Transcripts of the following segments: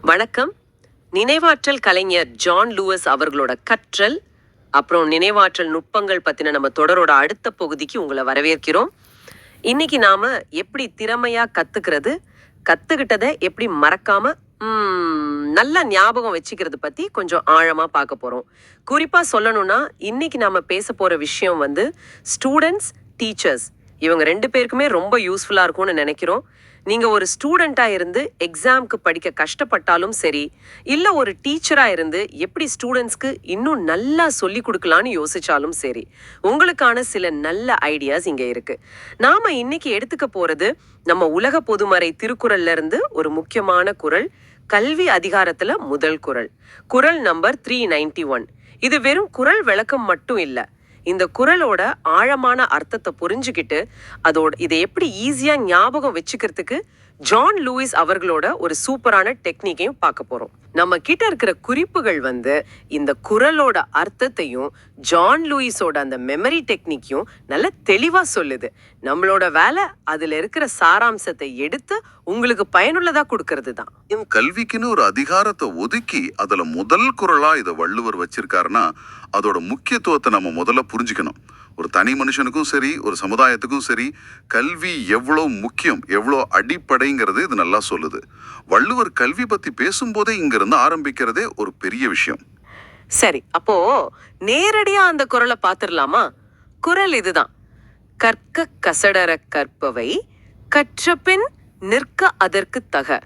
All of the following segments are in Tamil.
வணக்கம். நினைவாற்றல் கலைஞர் ஜான் லூயிஸ் அவர்களோட கற்றல் அப்புறம் நினைவாற்றல் நுட்பங்கள் பத்தின நம்ம தொடரோட அடுத்த பகுதிக்கு உங்களை வரவேற்கிறோம். இன்னைக்கு நாம எப்படி திறமையா கத்துக்கிறது, கத்துக்கிட்டதை எப்படி மறக்காம நல்ல ஞாபகம் வச்சுக்கிறது பத்தி கொஞ்சம் ஆழமா பார்க்க போறோம். குறிப்பா சொல்லணும்னா இன்னைக்கு நாம பேச போற விஷயம் ஸ்டூடெண்ட்ஸ், டீச்சர்ஸ் இவங்க 2 பேருக்குமே ரொம்ப யூஸ்ஃபுல்லா இருக்கும்னு நினைக்கிறோம். நீங்க ஒரு ஸ்டூடெண்டா இருந்து எக்ஸாம்க்கு படிக்க கஷ்டப்பட்டாலும் சரி, இல்ல ஒரு டீச்சரா இருந்து எப்படி ஸ்டூடெண்ட்ஸ்க்கு இன்னும் நல்லா சொல்லி கொடுக்கலான்னு யோசிச்சாலும் சரி, உங்களுக்கான சில நல்ல ஐடியாஸ் இங்க இருக்கு. நாம இன்னைக்கு எடுத்துக்க போறது நம்ம உலக பொதுமறை திருக்குறள்ல இருந்து ஒரு முக்கியமான குறள், கல்வி அதிகாரத்துல முதல் குறள், குறள் நம்பர் 391. இது வெறும் குறள் விளக்கம் மட்டும் இல்ல, இந்த குறளோட ஆழமான அர்த்தத்தை புரிஞ்சுக்கிட்டு இதை எப்படி ஈஸியா ஞாபகம் வச்சுக்கிறதுக்கு ஜான் லூயிஸ் அவர்களோட ஒரு சூப்பரான டெக்னிக்கையும் பார்க்க போறோம். நம்ம கிட்ட இருக்கிற குறிப்புகள் இந்த குறளோட அர்த்தத்தையும் ஜான் லூயிஸோட அந்த மெமரி டெக்னிக்கையும் நல்ல தெளிவா சொல்லுது. நம்மளோட வேலை அதுல இருக்கிற சாராம்சத்தை எடுத்து உங்களுக்கு பயனுள்ளதா கொடுக்கறது தான். கல்விக்குன்னு ஒரு அதிகாரத்தை ஒதுக்கி அதுல முதல் குறளா இதை வள்ளுவர் வச்சிருக்காருன்னா அதோட முக்கியத்துவத்தை நம்ம முதல்ல புரிஞ்சுக்கணும். ஒரு தனி மனுஷனுக்கும் சரி, ஒரு சமுதாயத்துக்கும் சரி, கல்வி எவ்வளோ முக்கியம், எவ்வளோ அடிப்படைங்கிறது இது நல்லா சொல்லுது. வள்ளுவர் கல்வி பத்தி பேசும்போதே இங்கிருந்து ஆரம்பிக்கிறதே ஒரு பெரிய விஷயம். சரி, அப்போ நேரடியா அந்த குறளை பார்த்துடலாமா? குறள் இதுதான்: கற்க கசடர கற்பவை, கற்றபின் நிற்க அதற்கு தக.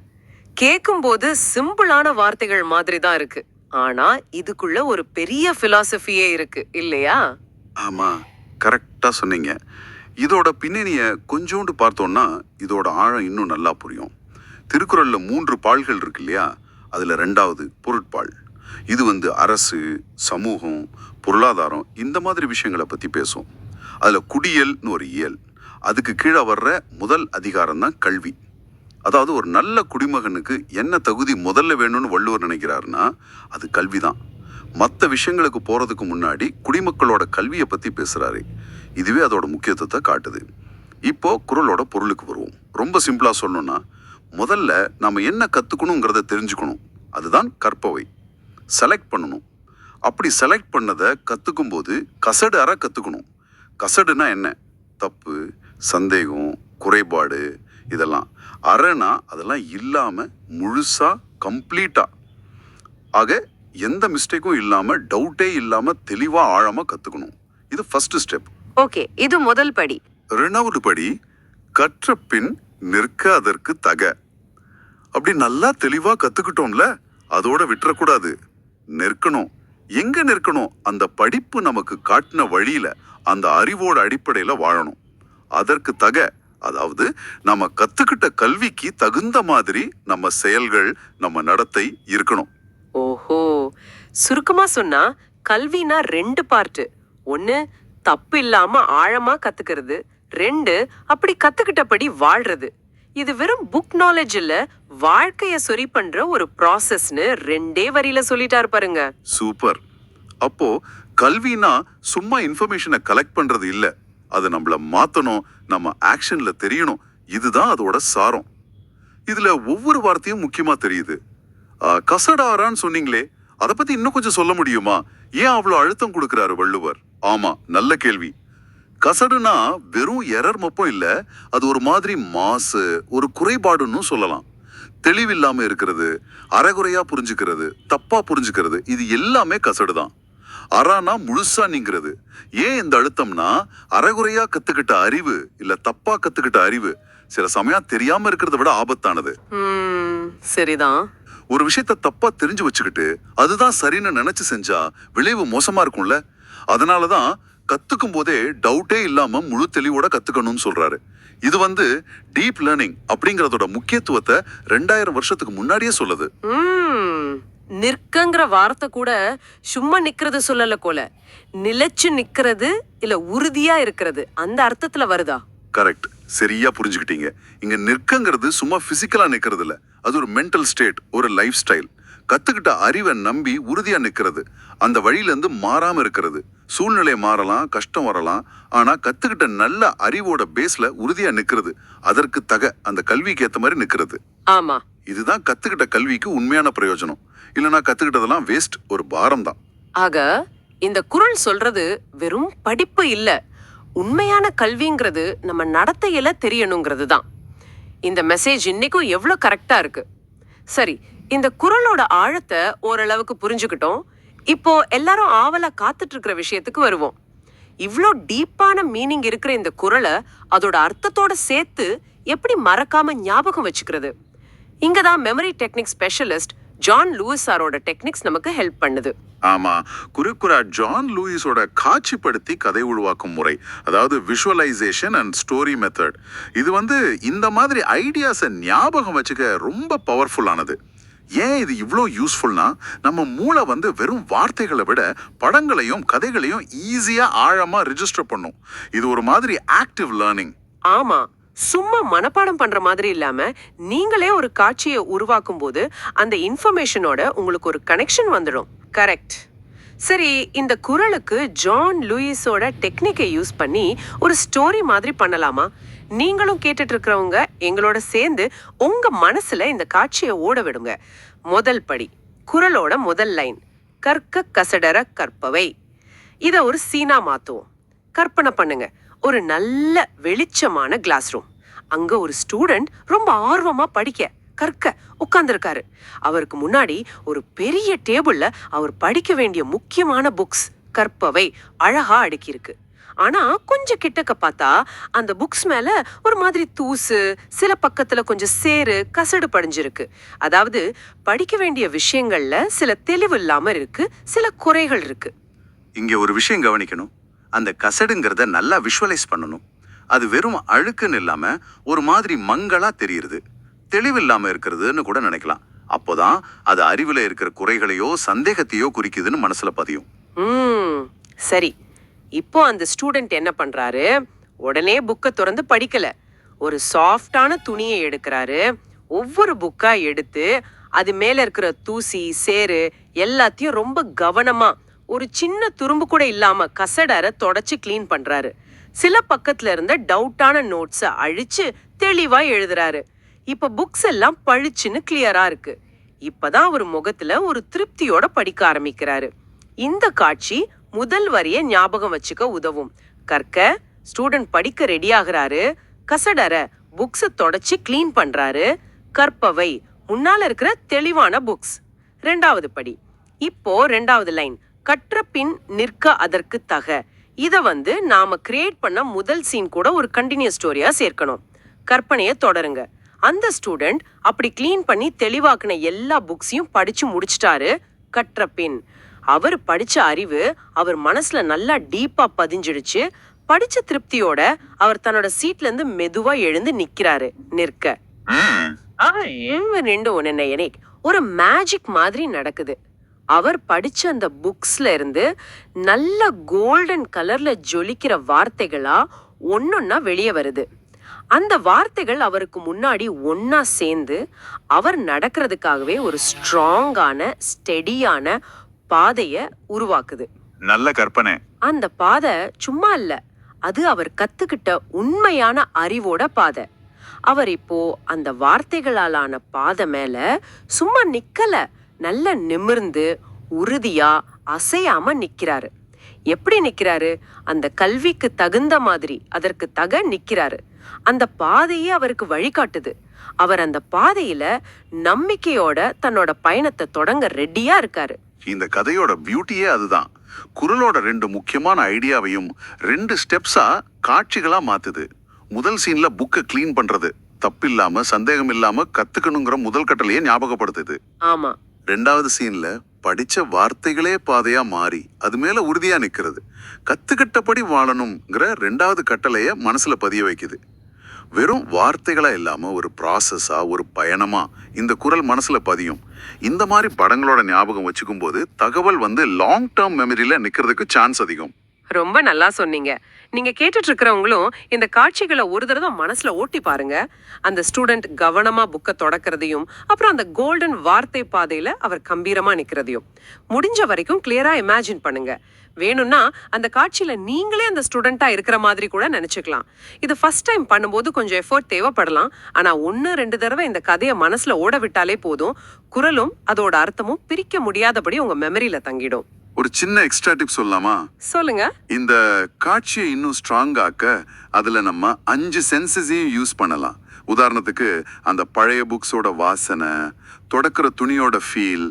கேட்கும்போது சிம்பிளான வார்த்தைகள் மாதிரி தான் இருக்கு, ஆனா இதுக்குள்ள ஒரு பெரிய பிலாசபியே இருக்கு இல்லையா? ஆமா, கரெக்டா சொன்னீங்க. இதோட பின்னணிய கொஞ்சோண்டு பார்த்தோம்னா இதோட ஆழம் இன்னும் நல்லா புரியும். திருக்குறள்ல 3 பால்கள் இருக்கு இல்லையா? அதுல 2வது பொருட்பால். இது அரசு, சமூகம், பொருளாதாரம் இந்த மாதிரி விஷயங்களை பத்தி பேசும். அதுல குடியல்னு ஒரு இயல், அதுக்கு கீழே வர்ற முதல் அதிகாரம் தான் கல்வி. அதாவது ஒரு நல்ல குடிமகனுக்கு என்ன தகுதி முதல்ல வேணும்னு வள்ளுவர் நினைக்கிறாருன்னா அது கல்விதான். மற்ற விஷயங்களுக்கு போறதுக்கு முன்னாடி குடிமக்களோட கல்வியை பத்தி பேசுறாரு. இதுவே அதோட முக்கியத்துவத்தை காட்டுது. இப்போ குறளோட பொருளுக்கு வருவோம். ரொம்ப சிம்பிளா சொல்லணும்னா, முதல்ல நம்ம என்ன கத்துக்கணுங்கிறத தெரிஞ்சுக்கணும். அதுதான் கற்பவை. செலக்ட் பண்ணணும். அப்படி செலக்ட் பண்ணதை கத்துக்கும் போது கசடு அற கத்துக்கணும். கசடுனா என்ன? தப்பு, சந்தேகம், குறைபாடு இதெல்லாம். அறனா அதெல்லாம் இல்லாம முழுசா கம்ப்ளீட்டா, ஆக எந்த மிஸ்டேக்கும் இல்லாம, டவுட்டே இல்லாம தெளிவா ஆழமா கத்துக்கணும். இது ஃபர்ஸ்ட் ஸ்டெப். ஓகே, இது முதல் படி. 2வது படி கற்ற பின் நிற்க அதற்கு தக. அப்படி நல்லா தெளிவா கத்துக்கிட்டோம்ல, அதோட விட்டுறக்கூடாது, நிற்கணும். எங்க நிற்கணும்? அந்த படிப்பு நமக்கு காட்டின வழியில, அந்த அறிவோட அடிப்படையில வாழணும். அதற்கு தக, அதாவது நம்ம கத்துக்கிட்ட கல்விக்கு தகுந்த மாதிரி நம்ம செயல்கள், நம்ம நடத்தை இருக்கணும். ஓஹோ, சுருக்கமா சொன்னா கல்வினா 2 பார்ட். 1 தப்பு இல்லாம ஆழமா கத்துக்கிறது, 2 அப்படி கத்துக்கிட்டபடி வாழ்றது. இது வெறும் புக் நாலேஜ் இல்ல, வாழ்க்கைய சரி பண்ற ஒரு ப்ராசஸ்னு 2 வரியில சொல்லிட்டாரு பாருங்க. சூப்பர். அப்போ கல்வினா சும்மா இன்ஃபர்மேஷனை கலெக்ட் பண்றது இல்ல, அது நம்மள மாத்தணும், நம்ம ஆக்ஷன்ல தெரியணும். இதுதான் அதோட சாரம். இதுல ஒவ்வொரு வார்த்தையும் முக்கியமா தெரியுது. கசடாரான்னு சொன்னீங்களே, அதை பத்தி இன்னும் கொஞ்சம் சொல்ல முடியுமா? ஏன் அவ்வளவு அழுத்தம் கொடுக்கிறாரு வள்ளுவர்? ஆமா, நல்ல கேள்வி. கசடுனா வெறும் எரர் மப்பம் இல்ல, அது ஒரு மாதிரி மாசு, ஒரு குறைபாடுன்னு சொல்லலாம். தெளிவில்லாம இருக்கிறது, அரைகுறையா புரிஞ்சுக்கிறது, தப்பா புரிஞ்சுக்கிறது, இது எல்லாமே கசடுதான். அறானா முழுசா நீங்கிறது. ஏன் இந்த அழுத்தம்னா, அரைகுறையா கத்துக்கிட்ட அறிவு இல்ல தப்பா கத்துக்கிட்ட அறிவு சில சமயம் தெரியாம இருக்கிறத விட ஆபத்தானது. சரிதான். ஒரு விஷயத்த தப்பா தெரிஞ்சு வச்சுக்கிட்டு அதுதான் சரின்னு நினைச்சு செஞ்சா விளைவு மோசமா இருக்கும்ல. அதனாலதான் கத்துக்கும் போதே டவுட்டே இல்லாம முழு தெளிவோட கத்துக்கணும்னு சொல்றாரு. இது டீப் லேர்னிங் அப்படிங்கறதோட முக்கியத்துவத்தை 2000 வருஷத்துக்கு முன்னாடியே சொல்லுது. நிற்கங்கிற வார்த்தை கூட சும்மா நிக்கிறது சொல்லல போல, நிலைச்சு நிக்கிறது இல்ல உறுதியா இருக்கிறது, அந்த அர்த்தத்துல வருதா? கரெக்ட், சரியா புரிஞ்சுக்கிட்டீங்க. இங்க நிற்கங்கிறது சும்மா பிசிக்கலா நிக்கிறது இல்ல, அது ஒரு மென்டல் ஸ்டேட், ஒரு லைஃப் ஸ்டைல். கத்துக்கிட்ட அறிவை நம்பி உறுதியா நிக்கிறது, அந்த வழியில இருந்து மாறாம இருக்கிறது. சூழ்நிலை மாறலாம், கஷ்டம் வரலாம், ஆனா கத்துக்கிட்ட நல்ல அறிவோட பேஸ்ல உறுதியா நிக்கிறது. அதற்கு தக அந்த கல்விக்கு ஏத்த மாதிரி நிக்கிறது. ஆமா, இதுதான் கத்துக்கிட்ட கல்விக்கு உண்மையான பிரயோஜனம். இல்லைன்னா கத்துக்கிட்டதெல்லாம் வேஸ்ட், ஒரு பாரம் தான். ஆக இந்த குறள் சொல்றது வெறும் படிப்பு இல்ல, உண்மையான கல்விங்கிறது நம்ம நடத்தையில தெரியணுங்கிறது தான். இந்த மெசேஜ் இன்னைக்கும் எவ்வளவு கரெக்டா இருக்கு. சரி, இந்த குறளோட ஆழத்தை ஓரளவுக்கு புரிஞ்சுக்கிட்டோம். இப்போ எல்லாரும் ஆவலா காத்துட்டு இருக்கிற விஷயத்துக்கு வருவோம். இவ்ளோ டீப்பான மீனிங் இருக்கிற இந்த குறளை அதோட அர்த்தத்தோட சேர்த்து எப்படி மறக்காம ஞாபகம் வச்சுக்கிறது? இங்கதான் memory technique specialist John Louis சாரோட டெக்னிக்ஸ் நமக்கு ஹெல்ப் பண்ணுது. ஆமா, குறுக்குறா ஜான் லூயிஸோட காட்சிப்படுத்தி கதை உருவாக்கும் முறை, அதாவது விஷுவலைசேஷன் அண்ட் ஸ்டோரி மெத்தட், இது இந்த மாதிரி ஐடியாஸை ஞாபகம் வச்சுக்க ரொம்ப பவர்ஃபுல்லானது. ஏன் இது இவ்வளோ யூஸ்ஃபுல்னா, நம்ம மூளை வெறும் வார்த்தைகளை விட படங்களையும் கதைகளையும் ஈஸியா ஆழமா ரிஜிஸ்டர் பண்ணும். இது ஒரு மாதிரி ஆக்டிவ் லேர்னிங். ஆமா, சும்மா மனப்பாடம் பண்ற மாதிரி இல்லாம நீங்களே ஒரு காட்சியை உருவாக்கும் போது அந்த இன்ஃபர்மேஷனோட உங்களுக்கு ஒரு கனெக்ஷன் வந்துடும். கரெக்ட். சரி, இந்த குறளுக்கு ஜான் லூயிஸோட டெக்னிக்கை யூஸ் பண்ணி ஒரு ஸ்டோரி மாதிரி பண்ணலாமா? நீங்களும் கேட்டுட்டு இருக்கிறவங்க எங்களோட சேர்ந்து உங்க மனசுல இந்த காட்சியை ஓட விடுங்க. முதல் படி, குறளோட முதல் லைன், கற்க கசடர கற்பவை. இத ஒரு சீனா மாத்துவோம். கற்பனை பண்ணுங்க, ஒரு நல்ல வெளிச்சமான கிளாஸ் ரூம். அங்க ஒரு ஸ்டூடெண்ட் ரொம்ப ஆர்வமா கற்க உட்கார்ந்துருக்காரு. அவருக்கு முன்னாடி ஒரு பெரிய டேபிள்ல அவர் படிக்க வேண்டிய முக்கியமான புக்ஸ் கற்பவை அழகா அடுக்கியிருக்கு. ஆனா கொஞ்சம் கிட்டக்க பார்த்தா அந்த புக்ஸ் மேல ஒரு மாதிரி தூசு, சில பக்கத்துல கொஞ்சம் சேறு, கசடு படிஞ்சிருக்கு. அதாவது படிக்க வேண்டிய விஷயங்கள்ல சில தெளிவு இல்லாம இருக்கு, சில குறைகள் இருக்கு. இங்க ஒரு விஷயம் கவனிக்கணும். அந்த கசடுங்கிறத நல்லா விஷுவலைஸ் பண்ணணும். அது வெறும் அழுக்குன்னு இல்லாம ஒரு மாதிரி மங்களா தெரியுது, தெளிவில்லாம இருக்கிறதுன்னு கூட நினைக்கலாம். அப்போதான் அது அறிவுல இருக்கிற குறைகளையோ சந்தேகத்தையோ குறிக்குதுன்னு மனசுல பதியும். சரி, இப்போ அந்த ஸ்டூடெண்ட் என்ன பண்றாரு? உடனே புக்கை திறந்து படிக்கல. ஒரு சாஃப்டான துணியை எடுக்கிறாரு. ஒவ்வொரு புக்கா எடுத்து அது மேல இருக்கிற தூசி, சேரு எல்லாத்தையும் ரொம்ப கவனமா, ஒரு சின்ன துரும்பு கூட இல்லாம கசடர தொடச்சு கிளீன் பண்றாரு. சில பக்கத்துல இருந்த டவுட்டான நோட்ஸ அழிச்சு தெளிவா எழுதுறாரு. இப்ப புக்ஸ் எல்லாம் பழிச்சுன்னு கிளியரா இருக்கு. இப்பதான் அவர் முகத்துல ஒரு திருப்தியோட படிக்க ஆரம்பிக்கிறாரு. இந்த காட்சி முதல் வரிய ஞாபகம் வச்சுக்க உதவும். கற்க, ஸ்டூடெண்ட் படிக்க ரெடி ஆகுறாரு. கசடர, புக்ஸ தொடச்சு கிளீன் பண்றாரு. கற்பவை, முன்னால இருக்கிற தெளிவான புக்ஸ். ரெண்டாவது படி. இப்போ ரெண்டாவது லைன், கற்ற பின் நிற்க அதற்கு தக. இத நாம கிரியேட் பண்ண முதல் சீன் கூட ஒரு கண்டினியூஸ் ஸ்டோரியா சேர்க்கணும். கற்பனையை தொடருங்க. அந்த ஸ்டூடெண்ட் அப்படி கிளீன் பண்ணி தெளிவாக்குன எல்லா புக்ஸையும் படிச்சு முடிச்சிட்டாரு. கற்ற பின் அவர் படிச்ச அறிவு அவர் மனசுல நல்லா டீப்பா பதிஞ்சிடுச்சு. படிச்ச திருப்தியோட அவர் தன்னோட சீட்ல இருந்து மெதுவா எழுந்து நிக்கிறாரு. நிற்க ரெண்டு ஒன்னு ஒரு மேஜிக் மாதிரி நடக்குது. அவர் படிச்ச அந்த புக்ஸ்ல இருந்து நல்ல கோல்டன் கலர்ல ஜொலிக்கிற வார்த்தைகளா ஒன்னொன்னா வெளியே வருது. அந்த வார்த்தைகள் அவருக்கு முன்னாடி ஒன்னா சேர்ந்து அவர் நடக்கிறதுக்காகவே ஒரு ஸ்ட்ராங்கான, ஸ்டெடியான பாதைய உருவாக்குது. நல்ல கற்பனை. அந்த பாதை சும்மா இல்ல, அது அவர் கத்துக்கிட்ட உண்மையான அறிவோட பாதை. அவர் இப்போ அந்த வார்த்தைகளாலான பாதை மேல சும்மா நிக்கல, நல்ல நிமிர்ந்து உறுதியா அசையாம நிக்கிறாரு. எப்படி நிக்கிறாரு? அந்த கல்விக்கு தகுந்த மாதிரி, அதற்கு தக நிக்கிறாரு. அந்த பாதையே அவருக்கு வழிகாட்டுது. அவர் அந்த பாதையில நம்பிக்கையோட தன்னோட பயணத்தை தொடங்க ரெடியா இருக்காரு. இந்த கதையோட பியூட்டியே அதுதான். குறளோட ரெண்டு முக்கியமான ஐடியாவையும் 2 ஸ்டெப்ஸா காட்சிகளா மாத்துது. முதல் சீன்ல புக்கை கிளீன் பண்றது, தப்பில்லாம சந்தேகம் இல்லாம கத்துக்கணுங்கிற முதல் கட்டளையே ஞாபகப்படுத்துது. ஆமா. ரெண்டாவது சீன்ல படிச்ச வார்த்தைகளே பாதையா மாறி அது மேல உறுதியா நிக்கிறது. கத்துக்கிட்டபடி வாழணுங்கிற 2வது கட்டளைய மனசுல பதிய வைக்குது. வெறும் வார்த்தைகளா இல்லாம ஒரு ப்ராசஸா, ஒரு பயணமா இந்த குறள் மனசுல பதியும். இந்த மாதிரி படங்களோட ஞாபகம் வச்சுக்கும் போது தகவல் லாங் டேர்ம் மெமரியில நிக்கிறதுக்கு சான்ஸ் அதிகம். ரொம்ப நல்லா சொன்னீங்க. நீங்க கேட்டுட்டு இருக்கிறவங்களும் இந்த காட்சிகளை ஒரு தடவை மனசுல ஓட்டி பாருங்க. அந்த ஸ்டூடெண்ட் கவனமா புக்கை தொடக்கிறதையும், அப்புறம் அந்த கோல்டன் வார்த்தை பாதையில அவர் கம்பீரமா நிக்கிறதையும் முடிஞ்ச வரைக்கும் கிளியரா இமேஜின் பண்ணுங்க. வேணும்னா அந்த காட்சியில நீங்களே அந்த ஸ்டூடெண்டா இருக்கிற மாதிரி கூட நினைச்சுக்கலாம். இது ஃபர்ஸ்ட் டைம் பண்ணும்போது கொஞ்சம் எஃபோர்ட் தேவைப்படலாம். ஆனா 1-2 தடவை இந்த கதையை மனசுல ஓட விட்டாலே போதும். குரலும் அதோட அர்த்தமும் பிரிக்க முடியாதபடி உங்க மெமரியில தங்கிடும். ஒரு சின்ன எக்ஸ்ட்ரா டிப் சொல்லலாமா? சொல்லுங்க. இந்த காட்சியை இன்னும் ஸ்ட்ராங் ஆக்க அதுல நம்ம 5 சென்சஸையும் யூஸ் பண்ணலாம். உதாரணத்துக்கு அந்த பழைய புக்ஸோட வாசனை, தொடக்கிற துணியோட ஃபீல்,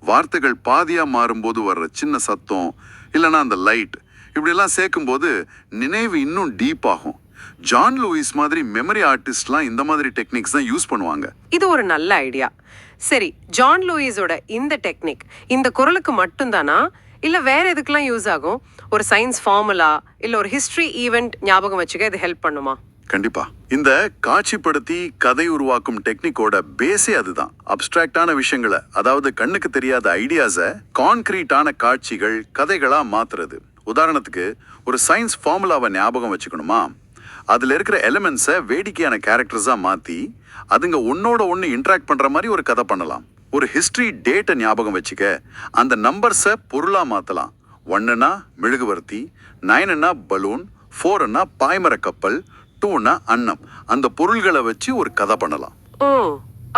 வார்த்தைகள் பாதியா மாறும்போது வர்ற சின்ன சத்தம், இல்லைன்னா அந்த லைட், இப்படியெல்லாம் சேர்க்கும்போது நினைவு இன்னும் டீப் ஆகும். ஜான் லூயிஸ் மாதிரி மெமரி ஆர்டிஸ்ட்லாம் இந்த மாதிரி டெக்னிக்ஸ் தான் யூஸ் பண்ணுவாங்க. இது ஒரு நல்ல ஐடியா. சரி, ஜான் லூயிஸோட இந்த டெக்னிக் இந்த குரலுக்கு மட்டும்தானா, இல்ல வேற எதுக்கெல்லாம் யூஸ் ஆகும்? ஒரு சயின்ஸ் ஃபார்முலா இல்ல ஒரு ஹிஸ்டரி ஈவெண்ட் ஞாபகம் வச்சுக்க இது ஹெல்ப் பண்ணுமா? கண்டிப்பா. இந்த காட்சிப்படுத்தி கதை உருவாக்கும் டெக்னிக்கோட பேஸே அதுதான். அப்டிராக்டான விஷயங்களை, அதாவது கண்ணுக்கு தெரியாத ஐடியாஸை கான்கிரீட்டான காட்சிகள், கதைகளா மாத்துறது. உதாரணத்துக்கு ஒரு சயின்ஸ் ஃபார்முலாவை ஞாபகம் வச்சுக்கணுமா, அதுல இருக்கிற எலிமெண்ட்ஸை வேடிக்கையான கேரக்டர்ஸா மாத்தி அதுங்க ஒன்னோட ஒன்னு இன்டராக்ட் பண்ற மாதிரி ஒரு கதை பண்ணலாம். ஒரு ஹிஸ்டரி டேட்டை ஞாபகம் வச்சுக்க, அந்த நம்பர்ஸை பொருளா மாத்தலாம். 1ன்னா மெழுகுவர்த்தி, 9ன்னா பலூன், 4ன்னா பாய்மர கப்பல், 2ன்னா அன்னம். அந்த பொருள்களை வச்சு ஒரு கதை பண்ணலாம். ஓ,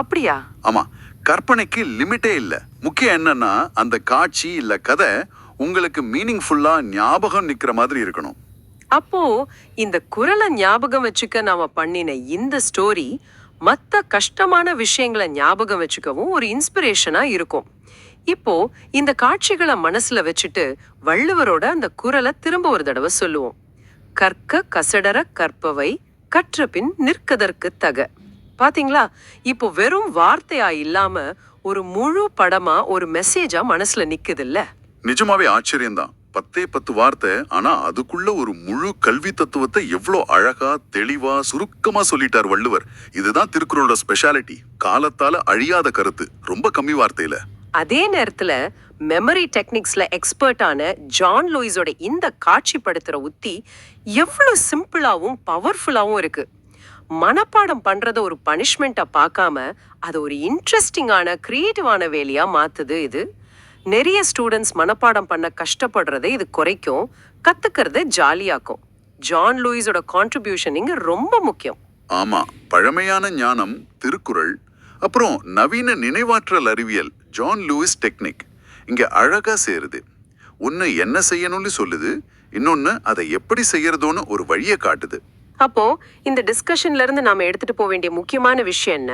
அப்படியா? ஆமா, கற்பனைக்கு லிமிட்டே இல்லை. முக்கியம் என்னன்னா அந்த காட்சி இல்ல கதை உங்களுக்கு மீனிங்ஃபுல்லா ஞாபகம் நிக்கிற மாதிரி இருக்கணும். அப்போ இந்த குரலை ஞாபகம் வச்சுக்க நாம பண்ணின இந்த ஸ்டோரி மற்ற கஷ்டமான விஷயங்களை ஞாபகம் வச்சுக்கவும் ஒரு இன்ஸ்பிரேஷனா இருக்கும். இப்போ இந்த காட்சிகளை மனசுல வச்சுட்டு வள்ளுவரோட அந்த குரலை திரும்ப ஒரு தடவை சொல்லுவோம். கற்க கசடர கற்பவை கற்ற பின் நிற்கதற்கு தக. பாத்தீங்களா? இப்போ வெறும் வார்த்தையா இல்லாம ஒரு முழு படமா, ஒரு மெசேஜா மனசுல நிக்குது இல்ல? நிஜமாவே ஆச்சரியம்தான். 10 வார்த்தை, ஆனா அதுக்குள்ள ஒரு முழு கல்வி தத்துவத்தை எவ்வளோ அழகா தெளிவா சுருக்கமா சொல்லிட்டார் வள்ளுவர். இதுதான் திருக்குறளோட ஸ்பெஷாலிட்டி. காலத்தால அழியாத கருத்து, ரொம்ப கம்மி வார்த்தையில. அதே நேரத்துல மெமரி டெக்னிக்ஸ்ல எக்ஸ்பர்ட்டான ஜான் லூயிஸோட இந்த காட்சிப்படுத்துற உத்தி எவ்வளவு சிம்பிளாவும் பவர்ஃபுல்லாவும் இருக்கு. மனப்பாடம் பண்றத ஒரு பனிஷ்மெண்ட்டா பார்க்காம அது ஒரு இன்ட்ரெஸ்டிங்கான கிரியேட்டிவான வேலையா மாத்துது. இது நிறைய ஸ்டூடெண்ட்ஸ் மனப்பாடம் பண்ண கஷ்டப்படுறதை இது குறைக்கும், கத்துக்கிறத ஜாலியாக்கும். ஜான் லூயிஸோட கான்ட்ரிபியூஷன் இங்க ரொம்ப முக்கியம். ஆமா, பழமையான ஞானம் திருக்குறள், அப்புறம் நவீன நினைவாற்றல் அறிவியல் ஜான் லூயிஸ் டெக்னிக் இங்க அழகா சேருது. ஒன்னு என்ன செய்யணும்னு சொல்லுது, இன்னொன்னு அதை எப்படி செய்யறதோன்னு ஒரு வழியை காட்டுது. அப்போ இந்த டிஸ்கஷன்ல இருந்து நாம எடுத்துட்டு போக வேண்டிய முக்கியமான விஷயம் என்ன?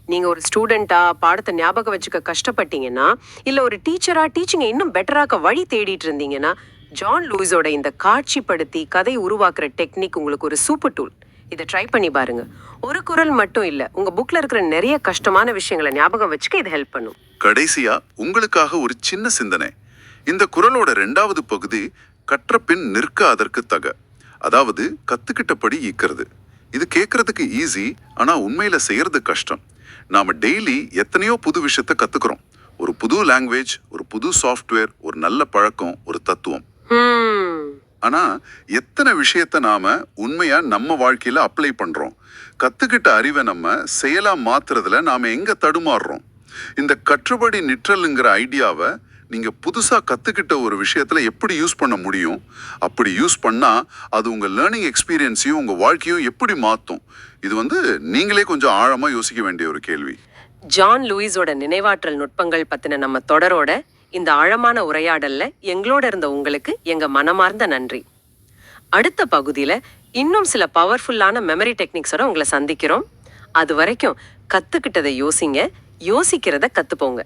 நீங்க ஒரு ஸ்டூடெண்டா பாடத்தை ஞாபகம் வச்சுக்க கஷ்டப்பட்டீங்கன்னா, இல்ல ஒரு டீச்சரா டீச்சிங்கை இன்னும் பெட்டராக்க வழி தேடிட்டு இருந்தீங்கன்னா, ஜான் லூயிஸோட இந்த காட்சிப்படுத்தி கதை உருவாக்குற டெக்னிக் உங்களுக்கு ஒரு சூப்பர் டூல். இதை ட்ரை பண்ணி பாருங்க. ஒரு குரல் மட்டும் இல்ல, உங்க புக்ல இருக்கிற நிறைய கஷ்டமான விஷயங்களை ஞாபகம் வச்சுக்க இது ஹெல்ப் பண்ணும். கடைசியா உங்களுக்காக ஒரு சின்ன சிந்தனை. இந்த குறளோட 2வது பகுதி கற்ற பின் நிற்க அதற்கு தக, அதாவது கத்துக்கிட்டபடி ஈக்கிறது. இது கேட்கறதுக்கு ஈஸி, ஆனா உண்மையில செய்யறது கஷ்டம். நாம டெய்லி எத்தனையோ புது விஷயத்த கத்துக்கிறோம். ஒரு புது லாங்குவேஜ், ஒரு புது சாஃப்ட்வேர், ஒரு நல்ல பழக்கம், ஒரு தத்துவம். ஆனா எத்தனை விஷயத்த நாம உண்மையா நம்ம வாழ்க்கையில அப்ளை பண்றோம்? கத்துக்கிட்ட அறிவை நம்ம செயலா மாத்துறதுல நாம எங்க தடுமாறுறோம்? இந்த கற்றுபடி நிற்றலுங்கிற ஐடியாவை நீங்க புதுசா கத்துக்கிட்ட ஒரு விஷயத்துல எப்படி யூஸ் பண்ண முடியும்? அப்படி யூஸ் பண்ணா அது உங்க லேர்னிங் எக்ஸ்பீரியன்ஸையும் உங்க வாழ்க்கையும் எப்படி மாத்தும்? இது நீங்களே கொஞ்சம் ஆழமா யோசிக்க வேண்டிய ஒரு கேள்வி. ஜான் லூயிஸோட நினைவாற்றல் நுட்பங்கள் பத்தின நம்ம தொடரோட இந்த ஆழமான உரையாடல்ல எங்களோட இருந்த உங்களுக்கு எங்க மனமார்ந்த நன்றி. அடுத்த பகுதியில இன்னும் சில பவர்ஃபுல்லான மெமரி டெக்னிக்ஸோட உங்களை சந்திக்கிறோம். அது வரைக்கும் கத்துக்கிட்டதை யோசிங்க, யோசிக்கிறத கத்துப்போங்க.